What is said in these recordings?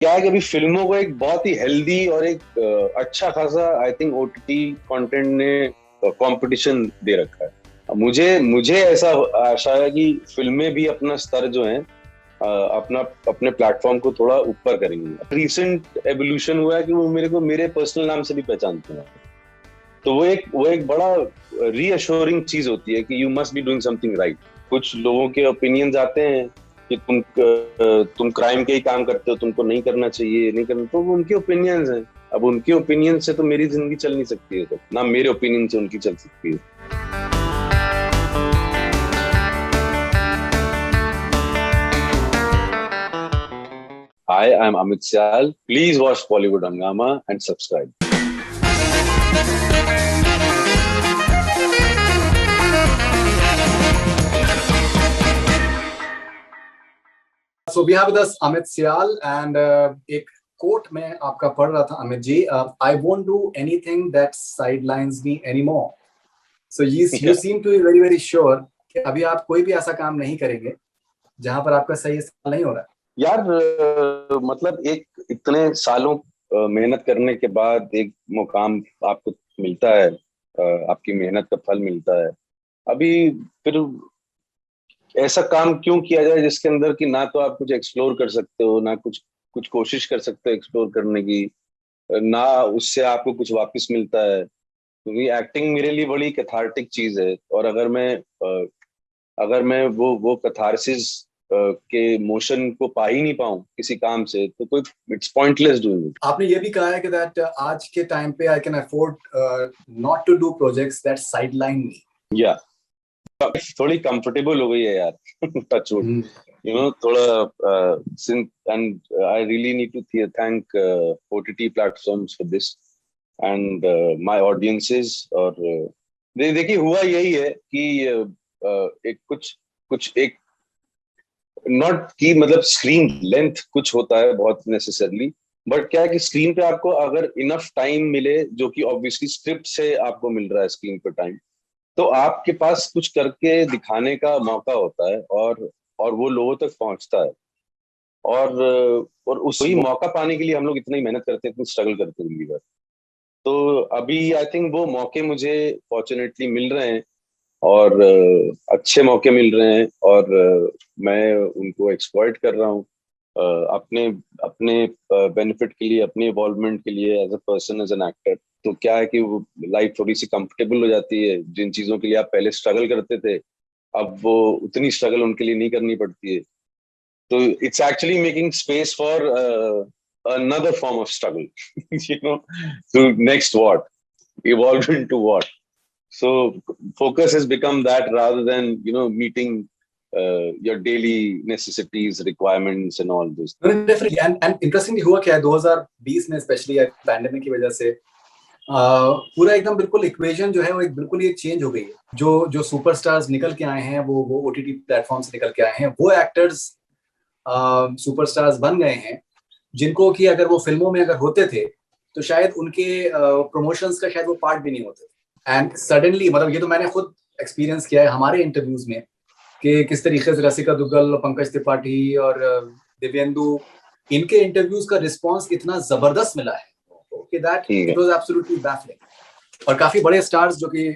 क्या है कि अभी फिल्मों को एक बहुत ही हेल्दी और एक अच्छा खासा आई थिंक ओटीटी कंटेंट ने कंपटीशन दे रखा है। मुझे मुझे ऐसा आशा है कि फिल्में भी अपना स्तर जो है अपना अपने प्लेटफॉर्म को थोड़ा ऊपर करेंगी। रिसेंट एवोल्यूशन हुआ है कि वो मेरे को मेरे पर्सनल नाम से भी पहचानते हैं। तो वो एक बड़ा रीअश्योरिंग चीज होती है कि you must be doing something right. कुछ लोगों के ओपिनियंस आते हैं कि तुम क्राइम के ही काम करते हो, तुमको नहीं करना चाहिए, नहीं करना, तो वो उनके ओपिनियंस हैं। अब उनके ओपिनियन से तो मेरी जिंदगी चल नहीं सकती है, तो ना मेरे ओपिनियन से उनकी चल सकती है। Hi, I'm Amit Syal. Please watch Bollywood Hungama and subscribe. So we have with us Amit Syal and एक कोट में आपका पढ़ रहा था Amit ji, I won't do anything that sidelines me anymore. So you seem to be very very sure कि अभी आप कोई भी ऐसा काम नहीं करेंगे जहां पर आपका सही इस्तेमाल नहीं हो रहा। यार मतलब एक इतने सालों मेहनत करने के बाद एक मुकाम आपको मिलता है, आपकी मेहनत का फल मिलता है। अभी फिर ऐसा काम क्यों किया जाए जिसके अंदर कि ना तो आप कुछ एक्सप्लोर कर सकते हो, ना कुछ कुछ कोशिश कर सकते हो एक्सप्लोर करने की, ना उससे आपको कुछ वापस मिलता है। क्योंकि एक्टिंग मेरे लिए बड़ी कैथार्टिक चीज है, और अगर मैं वो कैथारसिस के मोशन को पा ही नहीं पाऊं किसी काम से, तो कोई इट्स पॉइंटलेस डूइंग इट। आपने ये भी कहा है कि दैट आज के टाइम पे I can afford not to do projects that sideline me. या थोड़ी कंफर्टेबल हो गई है यार टच वुड, यू नो, थोड़ा since and I really need to thank OTT platforms for this and my audiences. और देखिए हुआ यही है कि एक कुछ कुछ एक नॉट कि मतलब स्क्रीन लेंथ कुछ होता है बहुत नेसेसरली, बट क्या है कि स्क्रीन पे आपको अगर इनफ टाइम मिले, जो कि ऑब्वियसली स्क्रिप्ट से आपको मिल रहा है स्क्रीन पे टाइम, तो आपके पास कुछ करके दिखाने का मौका होता है, और वो लोगों तक पहुंचता है। और उस वही मौका पाने के लिए हम लोग इतनी मेहनत करते हैं, इतनी स्ट्रगल करते हैं जिंदगी भर। तो अभी आई थिंक वो मौके मुझे फॉर्चुनेटली मिल रहे हैं, और अच्छे मौके मिल रहे हैं, और मैं उनको एक्सप्लॉइट कर रहा हूँ अपने अपने बेनिफिट के लिए, अपने इवॉल्वमेंट के लिए as a person, as an actor. तो क्या है कि वो लाइफ थोड़ी सी कंफर्टेबल हो जाती है। जिन चीजों के लिए आप पहले स्ट्रगल करते थे, अब वो उतनी स्ट्रगल उनके लिए नहीं करनी पड़ती है। तो it's actually making space for another form of struggle, you know, to next what, evolve into what. So focus has become that rather than, you know, meeting your daily necessities, requirements and all this. Definitely, and interestingly हुआ क्या है 2020 में specially pandemic की वजह से पूरा एकदम बिल्कुल इक्वेशन जो है वो एक बिल्कुल ही चेंज हो गई है। जो सुपरस्टार्स निकल के आए हैं वो ओटीटी प्लेटफॉर्म से निकल के आए हैं, वो एक्टर्स सुपरस्टार्स बन गए हैं जिनको कि अगर वो फिल्मों में अगर होते थे तो शायद उनके प्रमोशंस का शायद वो पार्ट भी नहीं होते। एंड सडनली, मतलब ये तो मैंने खुद एक्सपीरियंस किया है हमारे इंटरव्यूज में कि किस तरीके से रसिका दुग्गल, पंकज त्रिपाठी और दिव्येंदु, इनके इंटरव्यूज का रिस्पांस इतना जबरदस्त मिला है कि that it was absolutely baffling. और काफी बड़े स्टार्स जो कि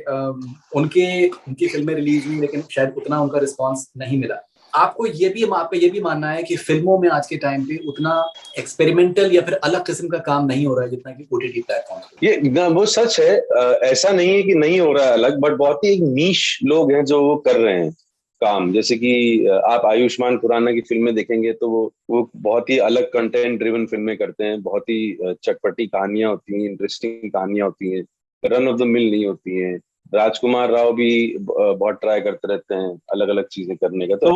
उनकी फिल्में रिलीज हुई लेकिन शायद उतना उनका रिस्पांस नहीं मिला। आपका ये भी मानना है कि फिल्मों में आज के टाइम पे उतना एक्सपेरिमेंटल या फिर अलग किस्म का काम नहीं हो रहा है जितना कि ओटीटी प्लेटफॉर्म पे? ये वो सच है। ऐसा नहीं है कि नहीं हो रहा है अलग, बट बहुत ही एक नीश लोग हैं जो वो कर रहे हैं काम। जैसे कि आप आयुष्मान खुराना की फिल्में देखेंगे तो वो बहुत ही अलग कंटेंट ड्रिवन फिल्में करते हैं। बहुत ही चटपटी कहानियां होती हैं, इंटरेस्टिंग कहानियां होती हैं, रन ऑफ द मिल नहीं होती हैं। राजकुमार राव भी बहुत ट्राई करते रहते हैं अलग अलग चीजें करने का। तो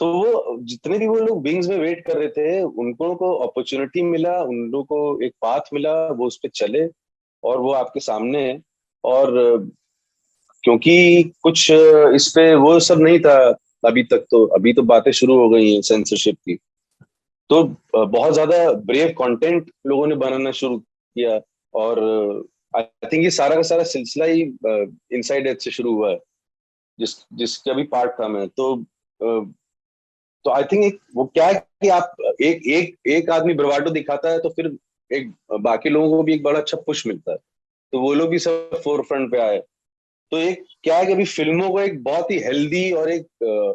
वो जितने भी वो लोग विंग्स में वेट कर रहे थे, उनको को अपॉर्चुनिटी मिला, उन लोगों को एक पाथ मिला, वो उस पर चले, और वो आपके सामने है। और क्योंकि कुछ इस पे वो सब नहीं था अभी तक, तो अभी तो बातें शुरू हो गई हैं सेंसरशिप की। तो बहुत ज्यादा ब्रेव कंटेंट लोगों ने बनाना शुरू किया, और आई थिंक ये सारा का सारा सिलसिला ही इनसाइड एज से शुरू हुआ है, जिसका भी पार्ट था मैं। तो तो आई थिंक वो क्या है कि आप एक आदमी ब्रवाडो दिखाता है तो फिर एक बाकी लोगों को भी एक बड़ा अच्छा पुश मिलता है, तो वो लोग भी सब फोर फ्रंट पे आए। तो एक क्या है कि अभी फिल्मों को एक बहुत ही हेल्दी और एक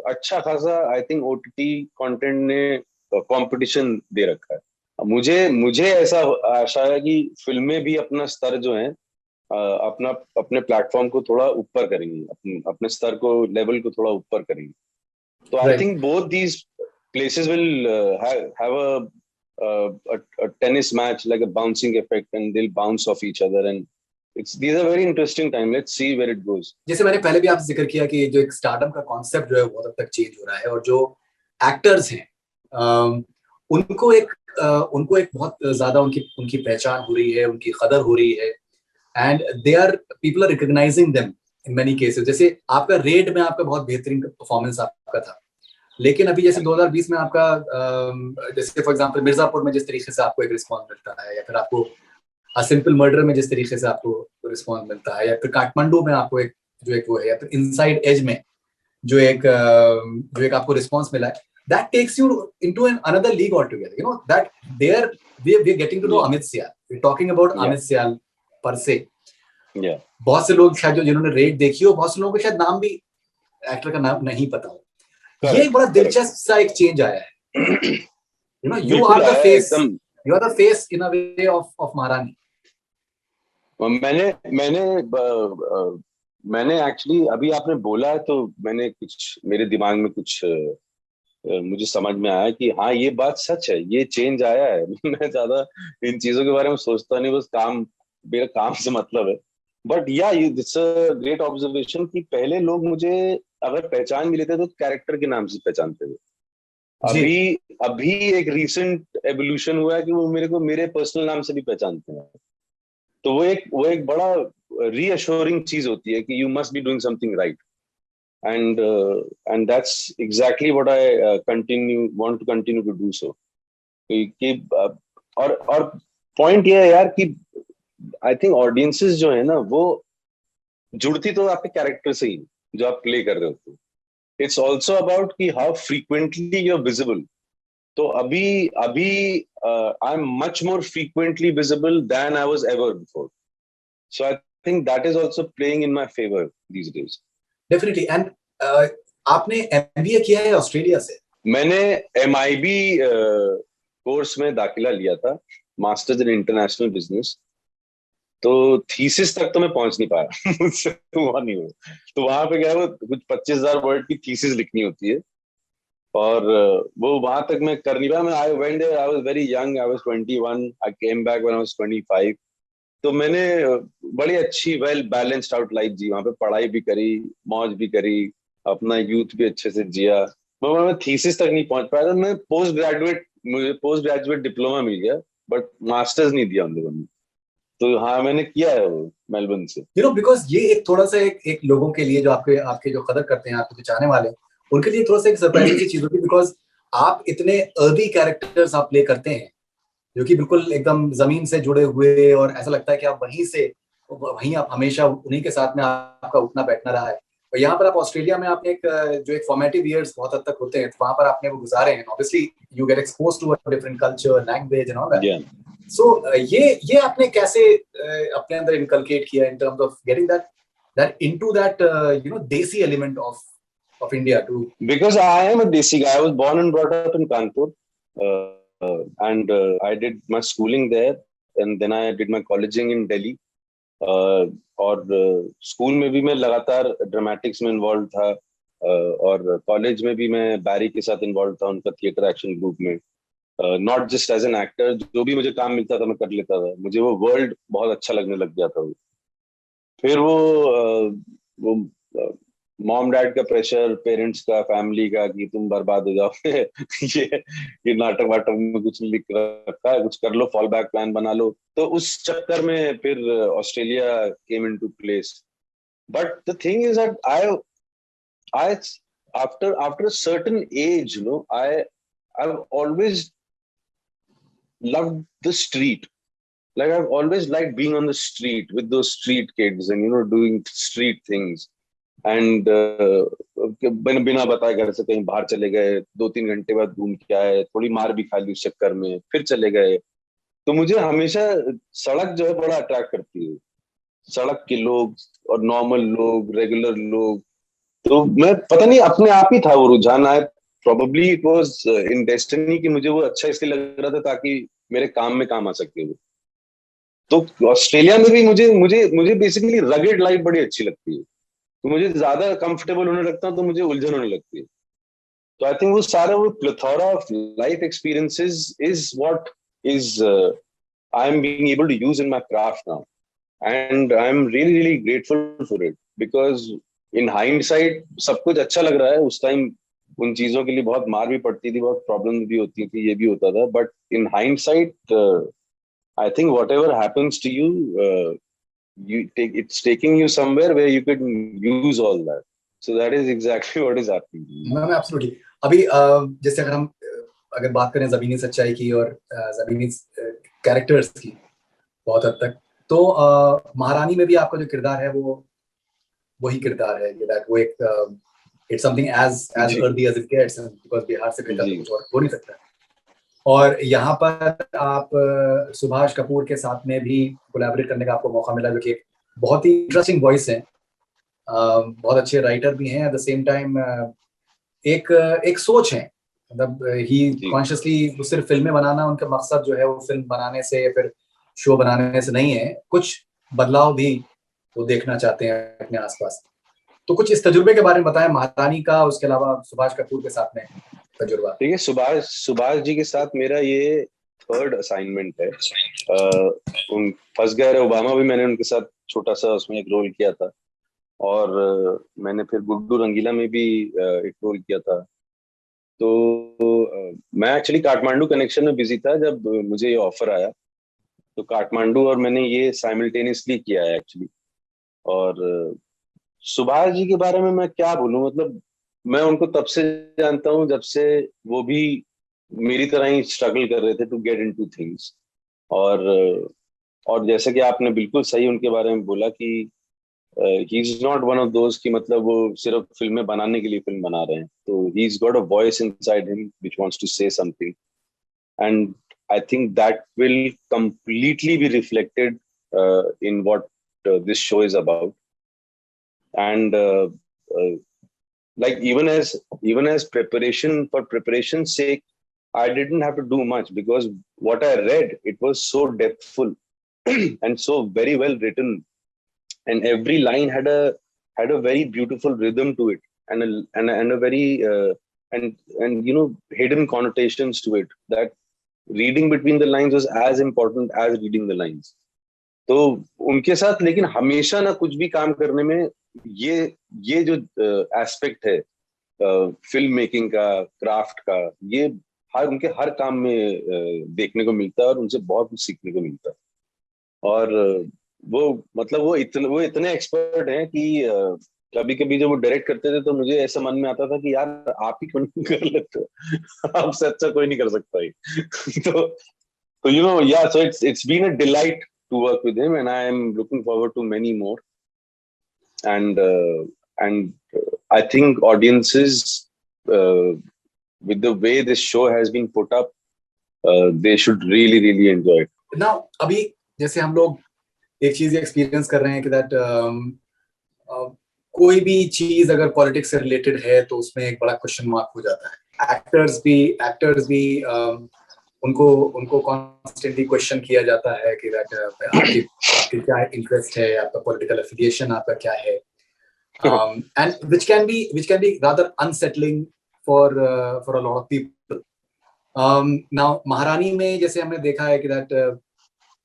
अच्छा खासा आई थिंक ओटीटी कंटेंट ने कंपटीशन दे रखा है। मुझे मुझे ऐसा आशा है कि फिल्में भी अपना स्तर जो है अपना अपने प्लेटफॉर्म को थोड़ा ऊपर करेंगी, अपने स्तर को लेवल को थोड़ा ऊपर करेंगी। तो I right. Think both these places will have a tennis match like a bouncing effect, and they'll bounce off each other, and these are very interesting time. Let's see where it goes. जैसे मैंने पहले भी आपसे जिक्र किया कि जो एक स्टारडम का कॉन्सेप्ट जो है बहुत हद तक चेंज हो रहा है, और जो एक्टर्स हैं उनको एक बहुत ज्यादा उनकी उनकी पहचान हो रही है, उनकी कदर हो रही है, and people are recognising them in many cases. जैसे आपका रेड में आपका बहुत बेहतरीन परफॉर्मेंस आपका था, लेकिन अभी जैसे 2020 में आपका जैसे फॉर एग्जांपल मिर्जापुर में जिस तरीके से आपको एक रिस्पॉन्स मिलता है, या फिर आपको अ सिंपल मर्डर में जिस तरीके से आपको रिस्पॉन्स मिलता है, या फिर काठमांडू में आपको एक जो एक वो है, या फिर इनसाइड एज में जो एक आपको रिस्पॉन्स मिला है, that takes you into an another league all together, you know that there we are getting to know Amit Sial, we are talking about Amit Sial पर से। बहुत से लोग शायद जिन्होंने रेड देखी हो, बहुत से लोगों को शायद नाम भी, एक्टर का नाम नहीं पता हो। ये बड़ा दिलचस्प सा एक चेंज आया है, you know, you are the face in a way of Maharani. मैंने एक्चुअली अभी आपने बोला है तो मैंने कुछ मेरे दिमाग में कुछ मुझे समझ में आया कि हाँ ये बात सच है, ये चेंज आया है। मैं ज्यादा इन चीजों के बारे में सोचता नहीं, बस मेरा काम से मतलब है। बट या इट्स अ ग्रेट ऑब्जर्वेशन कि पहले लोग मुझे अगर पहचान भी लेते तो कैरेक्टर के नाम से पहचानते थे। अभी अभी एक रीसेंट एवोल्यूशन हुआ है कि वो मेरे को मेरे पर्सनल नाम से भी पहचानते हैं। तो वो एक बड़ा रीअश्योरिंग चीज होती है कि you must be doing something right, and that's exactly what I want to continue to do so. कि और पॉइंट ये है यार कि आई थिंक ऑडियंसेस जो है ना वो जुड़ती तो आपके कैरेक्टर से ही जो आप प्ले कर रहे होते हो। इट्स ऑल्सो अबाउट कि how frequently you are visible. तो अभी अभी I am much more frequently visible than I was ever before, so I think that is also playing in my favour these days. Definitely. And आपने MBA किया है Australia से? मैंने MIB course में दाखिला लिया था, मास्टर्स इन इंटरनेशनल बिजनेस। तो थीसिस तक तो मैं पहुंच नहीं पाया, मुझसे हुआ नहीं हुआ। तो वहां पे गया, वो कुछ 25,000 वर्ड की थीसिस लिखनी होती है, और वो वहां तक मैं कर नहीं पाया। मैं I went there, I was very young, I was 21, I came back when I was 25। तो मैंने बड़ी अच्छी वेल बैलेंस्ड आउट लाइफ जी, वहां पे पढ़ाई भी करी, मौज भी करी, अपना यूथ भी अच्छे से जिया। मैं थीसिस तक नहीं पहुंच पाया था। मैं मुझे पोस्ट ग्रेजुएट डिप्लोमा मिल गया, बट मास्टर्स नहीं दिया उन लोगों ने। तो हाँ मैंने किया है वो मेलबर्न से। यू नो बिकॉज ये एक थोड़ा सा एक लोगों के लिए जो आपके आपके जो कदर करते हैं, आपके जो चाहने वाले हैं, उनके लिए थोड़ा सा एक सरप्राइजिंग सी चीज होती है, बिकॉज आप इतने अर्ली कैरेक्टर्स आप प्ले करते हैं जो कि बिल्कुल एकदम जमीन से जुड़े हुए, और ऐसा लगता है कि आप वहीं आप हमेशा उन्हीं के साथ में आपका उठना बैठना रहा है। और यहाँ पर आप ऑस्ट्रेलिया में आपने एक जो एक फॉर्मेटिव ईयर्स बहुत हद तक होते हैं, तो वहां पर आपने वो गुजारे हैं। Obviously you get expose to a different culture, language and all that. So ये आपने कैसे अपने अंदर इनकलकेट किया in terms of getting that into that you know desi element of India too? Because I am a Desi guy. I was born and brought up in Kanpur, and I did my schooling there, and then I did my colleging in Delhi. और school में भी मैं लगातार dramatics में involve था, और college में भी मैं बैरी के साथ इन्वॉल्व था, उनका थिएटर एक्शन ग्रुप में। Not just as an actor, जो भी मुझे काम मिलता था मैं कर लेता था। मुझे वो वर्ल्ड बहुत अच्छा लगने लग गया था। फिर वो मॉम डैड का प्रेशर, पेरेंट्स का, फैमिली का कि तुम बर्बाद हो जाओगे, ये नाटक वाटक में कुछ लिख रखा है, कुछ कर लो, फॉल बैक प्लान बना लो। तो उस चक्कर में फिर Australia came into place. But the thing is that I after a certain age, you know, I've always loved the street. Like I've always liked being on the street with those street kids and, you know, doing street things. And बिना बताए घर से कहीं बाहर चले गए, 2-3 घंटे बाद घूम के आए, थोड़ी मार भी खा ली उस चक्कर में, फिर चले गए। तो मुझे हमेशा सड़क जो है बड़ा अट्रैक्ट करती है, सड़क के लोग और नॉर्मल लोग, रेगुलर लोग। तो मैं पता नहीं अपने आप ही था वो रुझान आया, probably it was in destiny कि मुझे वो अच्छा इसलिए लग रहा था ताकि मेरे काम में काम आ सके वो। तो ऑस्ट्रेलिया में भी मुझे मुझे मुझे बेसिकली रगेड लाइफ बड़ी अच्छी लगती है। तो मुझे ज्यादा कंफर्टेबल होने लगता हूँ तो मुझे उलझन होने लगती है। तो आई थिंक वो सारा वो plethora of life experiences is what is I am being able to use in my craft now, and I am really really grateful for it, because in hindsight सब कुछ अच्छा लग रहा है। उस टाइम उन चीजों के लिए बहुत मार भी पड़ती थी, बहुत प्रॉब्लम भी होती थी, ये भी होता था, but in hindsight I think whatever happens to you take it's taking you somewhere where you could use all that. So that is exactly what is happening. Ma'am absolutely. अभी जैसे अगर हम अगर बात करें जमीनी सच्चाई की और जमीनी कैरेक्टर्स की बहुत हद तक, तो महारानी में भी आपका जो किरदार है वो वही किरदार है, दैट वो एक it's something as earthy as it gets, because Bihar से बेहतर तो कुछ और हो नहीं सकता। और यहाँ पर आप सुभाष कपूर के साथ में भी कोलैबोरेट करने का आपको मौका मिला, जो कि बहुत ही इंटरेस्टिंग वॉइस है, बहुत अच्छे राइटर भी हैं, एट द सेम टाइम एक एक सोच है, मतलब ही कॉन्शियसली सिर्फ फिल्में बनाना उनका मकसद जो है वो फिल्म बनाने से या फिर शो बनाने से नहीं है, कुछ बदलाव भी वो देखना चाहते हैं अपने आसपास। तो कुछ इस तजुर्बे के बारे में बताएं, महारानी का, उसके अलावा सुभाष कपूर के साथ में तजुर्बा। ठीक है, सुभाष जी के साथ मेरा ये थर्ड असाइनमेंट है। उन फंस गए ओबामा भी मैंने उनके साथ छोटा सा उसमें एक रोल किया था, और मैंने फिर गुड्डू रंगीला में भी एक रोल किया था। तो मैं एक्चुअली काठमांडू कनेक्शन में बिजी था जब मुझे ये ऑफर आया, तो काठमांडू और मैंने ये साइमल्टेनियसली किया है एक्चुअली। और सुभाष जी के बारे में मैं क्या बोलूं, मतलब मैं उनको तब से जानता हूं जब से वो भी मेरी तरह ही स्ट्रगल कर रहे थे टू गेट इनटू थिंग्स। और और जैसे कि आपने बिल्कुल सही उनके बारे में बोला कि he is not one of those कि मतलब वो सिर्फ फिल्में बनाने के लिए फिल्म बना रहे हैं। तो he is got a voice inside him which wants to say something, and I think that will completely be reflected in what this show is about. And like even as preparation for preparation's sake, I didn't have to do much, because what I read, it was so depthful and so very well written, and every line had a very beautiful rhythm to it, and a very and hidden connotations to it, that reading between the lines was as important as reading the lines. तो उनके साथ लेकिन हमेशा ना कुछ भी काम करने में ये ये जो एस्पेक्ट है फिल्म मेकिंग का, क्राफ्ट का, ये उनके हर काम में देखने को मिलता है, और उनसे बहुत कुछ सीखने को मिलता है। और वो मतलब वो इतने एक्सपर्ट हैं कि कभी कभी जब वो डायरेक्ट करते थे तो मुझे ऐसा मन में आता था कि यार आप ही क्यों नहीं कर लेते, आपसे अच्छा कोई नहीं कर सकता ही। तो yeah, so it's been a delight to work with him, and I am looking forward to many more. And I think audiences, with the way this show has been put up, they should really really enjoy it. Now, अभी जैसे हम लोग एक चीज experience कर रहे हैं कि दैट कोई भी चीज अगर पॉलिटिक्स से रिलेटेड है तो उसमें एक बड़ा क्वेश्चन मार्क हो जाता है। एक्टर्स भी उनको कॉन्स्टेंटली क्वेश्चन किया जाता है कि आपके क्या इंटरेस्ट है, आपका पॉलिटिकल एफिलिएशन आपका क्या है, and which can be rather unsettling for a lot of people. Now महारानी में जैसे हमने देखा है कि दैट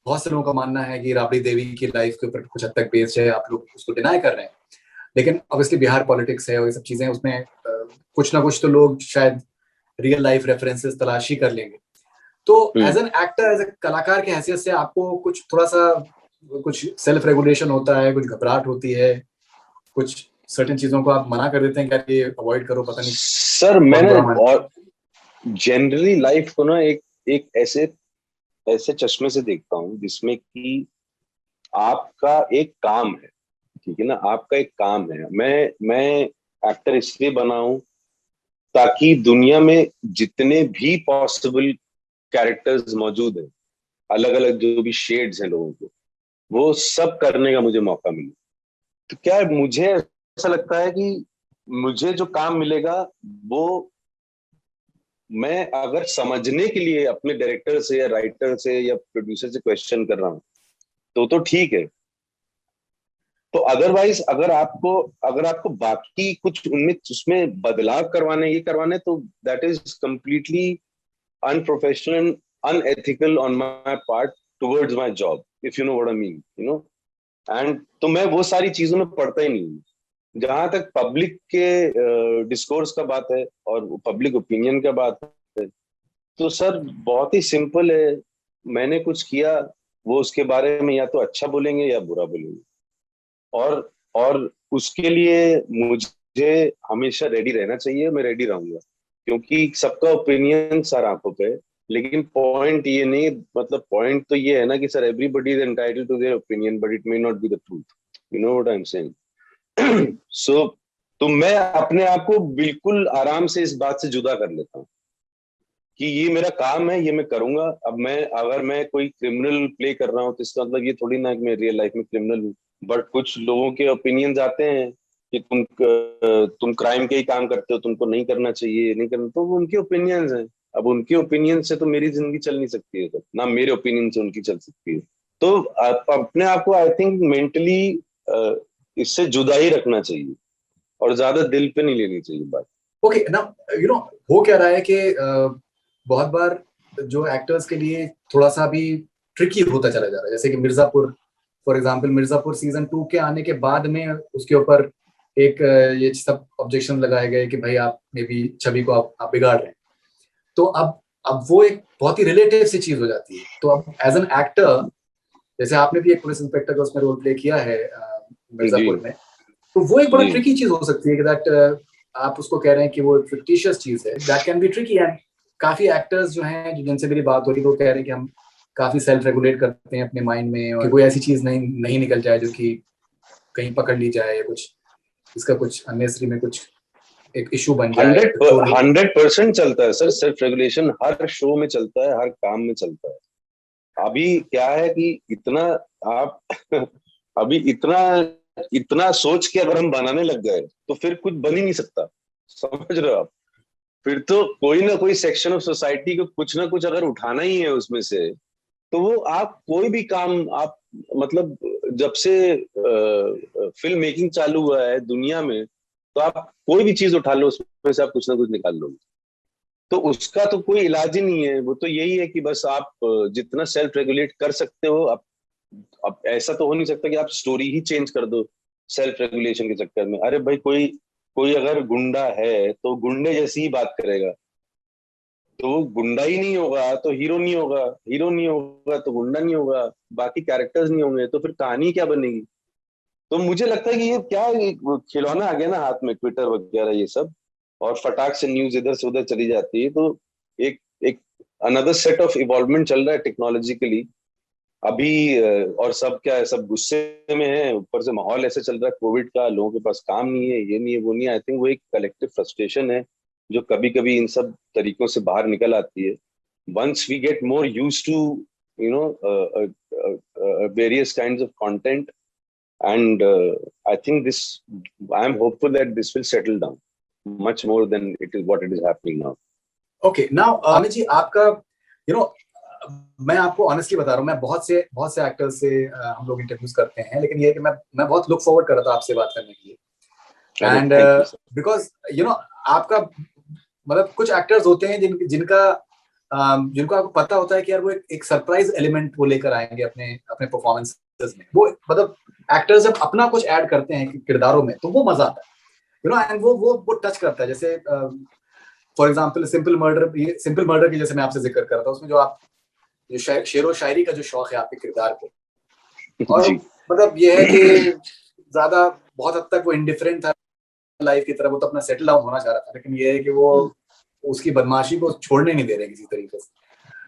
बहुत से लोगों का मानना है कि राबड़ी देवी की लाइफ के ऊपर कुछ हद तक बेस्ड है, आप लोग उसको डिनाई कर रहे हैं, लेकिन ऑब्वियसली बिहार पॉलिटिक्स है और ये सब चीजें, उसमें कुछ ना कुछ तो लोग शायद रियल लाइफ रेफरेंसेस तलाश ही कर लेंगे। तो as an actor, as a कलाकार की हैसियत से आपको कुछ थोड़ा सा कुछ सेल्फ रेगुलेशन होता है, कुछ घबराहट होती है, कुछ सर्टेन चीजों को आप मना कर देते हैं कि ये अवॉइड करो, पता नहीं सर मैंने और जनरली लाइफ को ना एक ऐसे चश्मे से देखता हूँ जिसमें कि आपका एक काम है ठीक है ना, आपका एक काम है। मैं एक्टर इसलिए बना हूं ताकि दुनिया में जितने भी पॉसिबल कैरेक्टर्स मौजूद हैं, अलग अलग जो भी शेड्स हैं लोगों के, वो सब करने का मुझे मौका मिले। तो क्या है, मुझे ऐसा लगता है कि मुझे जो काम मिलेगा वो, मैं अगर समझने के लिए अपने डायरेक्टर से या राइटर से या प्रोड्यूसर से क्वेश्चन कर रहा हूँ तो ठीक है। तो अदरवाइज अगर आपको बाकी कुछ उनमें उसमें बदलाव करवाने, ये करवाने, तो that is completely unprofessional, unethical on my part towards my job, if you know what I mean, you know. And तो मैं वो सारी चीजों में पढ़ता ही नहीं हूँ। जहां तक पब्लिक के डिस्कोर्स का बात है और पब्लिक ओपिनियन का बात है, तो सर बहुत ही सिंपल है। मैंने कुछ किया, वो उसके बारे में या तो अच्छा बोलेंगे या बुरा बोलेंगे, और उसके लिए मुझे हमेशा रेडी रहना चाहिए। मैं रेडी रहूंगा, क्योंकि सबका ओपिनियन सर आंखों पे है। लेकिन पॉइंट ये नहीं, मतलब पॉइंट तो ये है ना कि sir everybody is entitled to their opinion but it may not be the truth, you know what I am saying. So तो मैं अपने आप को बिल्कुल आराम से इस बात से जुदा कर लेता हूँ कि ये मेरा काम है, ये मैं करूंगा। अब अगर मैं कोई क्रिमिनल प्ले कर रहा हूँ तो इसका मतलब ये थोड़ी ना कि मैं रियल लाइफ में क्रिमिनल हूँ। बट कुछ लोगों के ओपिनियंस आते हैं कि तुम क्राइम के ही काम करते हो, तुमको नहीं करना चाहिए, नहीं करना, तो वो उनके ओपिनियंस हैं। अब उनके ओपिनियन से तो मेरी जिंदगी चल नहीं सकती है, तो ना मेरे ओपिनियन से उनकी चल सकती है। तो आप अपने आप को आई थिंक मेंटली इससे जुदा ही रखना चाहिए और ज्यादा दिल पे नहीं लेनी चाहिए बात। ओके ना, यू नो हो क्या रहा है कि बहुत बार जो एक्टर्स के लिए थोड़ा सा भी ट्रिकी होता चला जा रहा है, जैसे कि Mirzapur, for example Mirzapur season 2 के आने के बाद में उसके ऊपर एक ये सब ऑब्जेक्शन लगाए गए कि भाई आप मे बी छवि को आप बिगाड़ रहे हैं। तो अब वो एक बहुत ही रिलेटिव सी चीज हो जाती है। तो अब एज एन एक्टर, जैसे आपने भी एक पुलिस इंस्पेक्टर का उसमें रोल प्ले किया है जी मिर्जापुर में, तो वो एक बड़ा जी ट्रिकी चीज हो सकती है कि दैट आप उसको कह रहे हैं कि वो फिक्टिशियस चीज है, that can be tricky. And काफी एक्टर्स जो हैं, जो जिनसे मेरी बात हो रही, वो कह रहे हैं कि हम काफी सेल्फ रेगुलेट करते हैं अपने माइंड में, और कि कोई ऐसी चीज नहीं निकल जाए जो कि कहीं पकड़ ली जाए, या कुछ इसका कुछ अननेसेसरी में कुछ एक इशू बन जाए स्टोरी। 100% चलता है सर, सेल्फ रेगुलेशन हर शो में चलता है, हर काम में चलता है। अभी क्या है कि इतना आप अभी इतना इतना सोच के अगर हम बनाने लग गए तो फिर कुछ बन ही नहीं सकता, समझ रहे हो आप। फिर तो कोई ना कोई सेक्शन ऑफ सोसाइटी को कुछ ना कुछ अगर उठाना ही है उसमें से, तो वो आप कोई भी काम आप, मतलब जब से फिल्म मेकिंग चालू हुआ है दुनिया में, तो आप कोई भी चीज उठा लो उसमें से आप कुछ ना कुछ निकाल लोगे। तो उसका तो कोई इलाज ही नहीं है। वो तो यही है कि बस आप जितना सेल्फ रेगुलेट कर सकते हो। अब ऐसा तो हो नहीं सकता कि आप स्टोरी ही चेंज कर दो सेल्फ रेगुलेशन के चक्कर में। अरे भाई, कोई कोई अगर गुंडा है तो गुंडे जैसी ही बात करेगा, तो वो गुंडा ही नहीं होगा तो हीरो नहीं होगा, हीरो नहीं होगा तो गुंडा नहीं होगा, बाकी कैरेक्टर्स नहीं होंगे, तो फिर कहानी क्या बनेगी। तो मुझे लगता है कि ये क्या है, एक खिलौना आ गया ना हाथ में, ट्विटर वगैरह ये सब, और फटाक से न्यूज इधर से उधर चली जाती है। तो एक एक अनदर सेट ऑफ इवॉल्वमेंट चल रहा है टेक्नोलॉजिकली अभी। और सब क्या है, सब गुस्से में है, ऊपर से माहौल ऐसे चल रहा है कोविड का, लोगों के पास काम नहीं है, ये नहीं है, वो नहीं है। आई थिंक वो एक कलेक्टिव फ्रस्ट्रेशन है जो कभी कभी इन सब तरीकों से बाहर निकल आती है। Once we get more used to, you know, various kinds of content, and I think this, I am hopeful that this will settle down much more than what it is happening now. Okay now Amit ji, आपका you no मैं आपको honestly बता रहा हूँ, मैं बहुत से actors से हम लोग इंटरव्यूज करते हैं, लेकिन ये है कि मैं बहुत लुक फॉरवर्ड कर रहा था आपसे बात करने के लिए। एंड बिकॉज यू नो आपका मतलब कुछ एक्टर्स होते हैं जिनको आपको पता होता है कि यार वो एक सरप्राइज एलिमेंट वो लेकर आएंगे अपने अपने परफॉर्मेंसेस में। वो मतलब एक्टर्स जब अपना कुछ ऐड करते हैं किरदारों में, तो वो मजा आता है, यू नो। एंड वो टच करता है। जैसे फॉर एग्जाम्पल सिंपल मर्डर की जैसे मैं आपसे जिक्र कर रहा था, उसमें जो आप जो शेरो शायरी का जो शौक है आपके किरदार को, और मतलब ये है कि ज्यादा बहुत हद तक वो इंडिफरेंट था लाइफ की तरफ, वो तो अपना सेटल डाउन होना चाह रहा था, लेकिन ये है कि वो उसकी बदमाशी को छोड़ने नहीं दे रहे किसी तरीके से।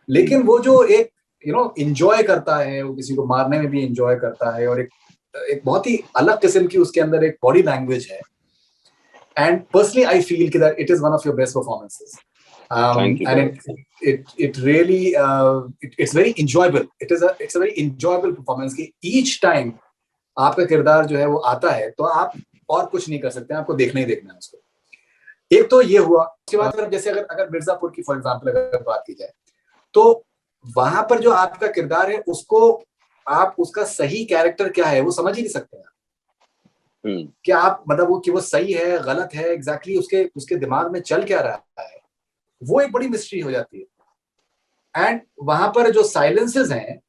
लेकिन वो जो एक यू नो एंजॉय करता है, वो किसी को मारने में भी एंजॉय करता है, और एक एक बहुत ही अलग किस्म की उसके अंदर एक बॉडी लैंग्वेज है, एंड पर्सनली आई फील कि that it is one of your best performances, Thank you, and it really it's very enjoyable. It's a very enjoyable performance कि each time आपका किरदार जो है वो आता है तो आप और कुछ नहीं कर सकते, आपको देखना ही देखना है उसको। एक तो ये हुआ, उसके बाद अगर जैसे अगर मिर्जापुर की फॉर एग्जांपल अगर बात की जाए, तो वहां पर जो आपका किरदार है उसको आप उसका सही कैरेक्टर क्या है वो समझ ही नहीं सकते हैं कि आप मतलब वो सही है गलत है एग्जैक्टली उसके दिमाग में चल क्या रहा है, वो एक बड़ी मिस्ट्री हो जाती है। एंड वहां पर जो साइलेंसेस हैं,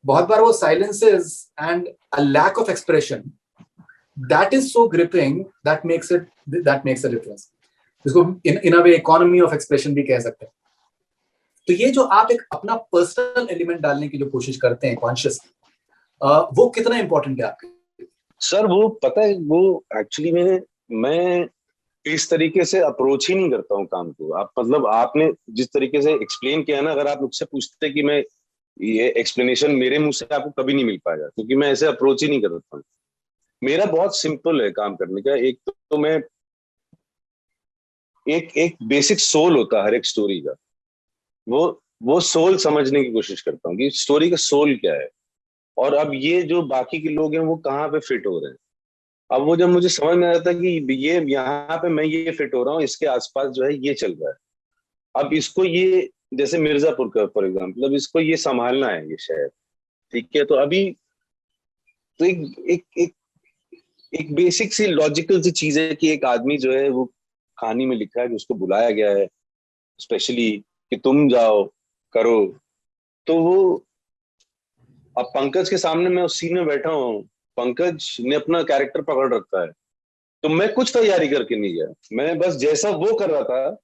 बहुत बार वो silences and a lack of expression, that is so gripping, that makes a difference, जिसको in a way economy of expression भी कह सकते हैं। तो ये जो आप एक अपना पर्सनल एलिमेंट डालने की जो कोशिश करते हैं कॉन्शियसली, वो कितना इंपॉर्टेंट है आपके? सर वो पता है, वो एक्चुअली मैं इस तरीके से अप्रोच ही नहीं करता हूँ काम को। आप मतलब आपने जिस तरीके से एक्सप्लेन किया ना, अगर आप मुझसे पूछते कि मैं ये एक्सप्लेनेशन मेरे मुंह से आपको कभी नहीं मिल पाएगा, क्योंकि मैं ऐसे अप्रोच ही नहीं करता हूँ। मेरा बहुत सिंपल है काम करने का। एक तो मैं एक बेसिक सोल होता है हर एक स्टोरी का, वो सोल समझने की कोशिश करता हूँ कि स्टोरी का सोल क्या है, और अब ये जो बाकी के लोग हैं वो कहाँ पे फिट हो रहे हैं। अब वो जब मुझे समझ में आता है कि ये यहाँ पे मैं ये फिट हो रहा हूँ, इसके आसपास जो है ये चल रहा है, अब इसको ये जैसे मिर्जापुर का फॉर एग्जाम्पल, अब इसको ये संभालना है ये शहर, ठीक है। तो अभी तो एक बेसिक सी लॉजिकल सी चीज है कि एक आदमी जो है वो कहानी में लिखा है कि उसको बुलाया गया है स्पेशली कि तुम जाओ करो। तो वो अब पंकज के सामने मैं उस सीन में बैठा हूँ, पंकज ने अपना कैरेक्टर पकड़ रखा है, तो मैं कुछ तैयारी करके नहीं गया, मैं बस जैसा वो कर रहा था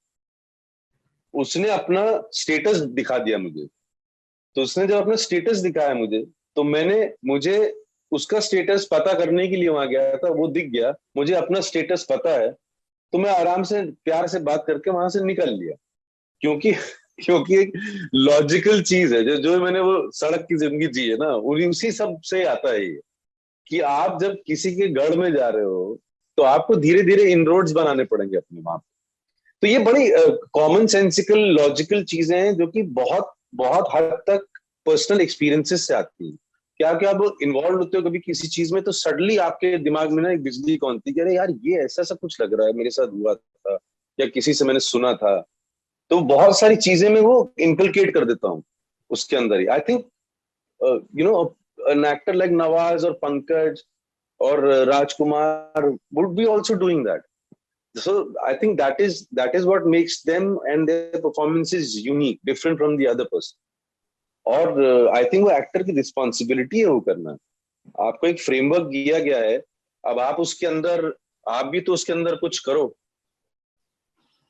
उसने अपना स्टेटस दिखा दिया मुझे। तो उसने जब अपना स्टेटस दिखाया मुझे, तो मुझे उसका स्टेटस पता करने के लिए वहां गया था, वो दिख गया, मुझे अपना स्टेटस पता है, तो मैं आराम से प्यार से बात करके वहां से निकल लिया। क्योंकि क्योंकि एक लॉजिकल चीज है जो मैंने वो सड़क की जिंदगी जी है ना, उसी सब से आता है ये कि आप जब किसी के गढ़ में जा रहे हो तो आपको धीरे धीरे इनरोड्स बनाने पड़ेंगे अपने वहां पे। तो ये बड़ी कॉमन सेंसिकल लॉजिकल चीजें हैं जो कि बहुत बहुत हद तक पर्सनल एक्सपीरियंसेस से आती है। क्या क्या आप इन्वॉल्व होते हो कभी किसी चीज में, तो सडनली आपके दिमाग में ना एक बिजली कौनती कि अरे यार ये ऐसा सा कुछ लग रहा है, मेरे साथ हुआ था या किसी से मैंने सुना था। तो बहुत सारी चीजें मैं वो इनकलकेट कर देता हूँ उसके अंदर ही। I think you know an actor like Nawaz और पंकज और Rajkumar would be also doing that. So I think that is what makes them and their performances unique, different from the other person. और I think वो actor की responsibility है वो करना। आपको एक फ्रेमवर्क दिया गया है, अब आप उसके अंदर आप भी तो उसके अंदर कुछ करो।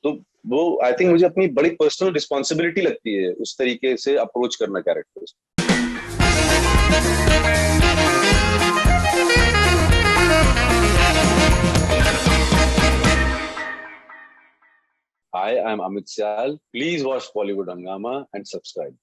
तो वो आई थिंक मुझे अपनी बड़ी पर्सनल रिस्पॉन्सिबिलिटी लगती है उस तरीके से अप्रोच करना characters. Hi, I'm Amit Syal. Please watch Bollywood Hungama and subscribe.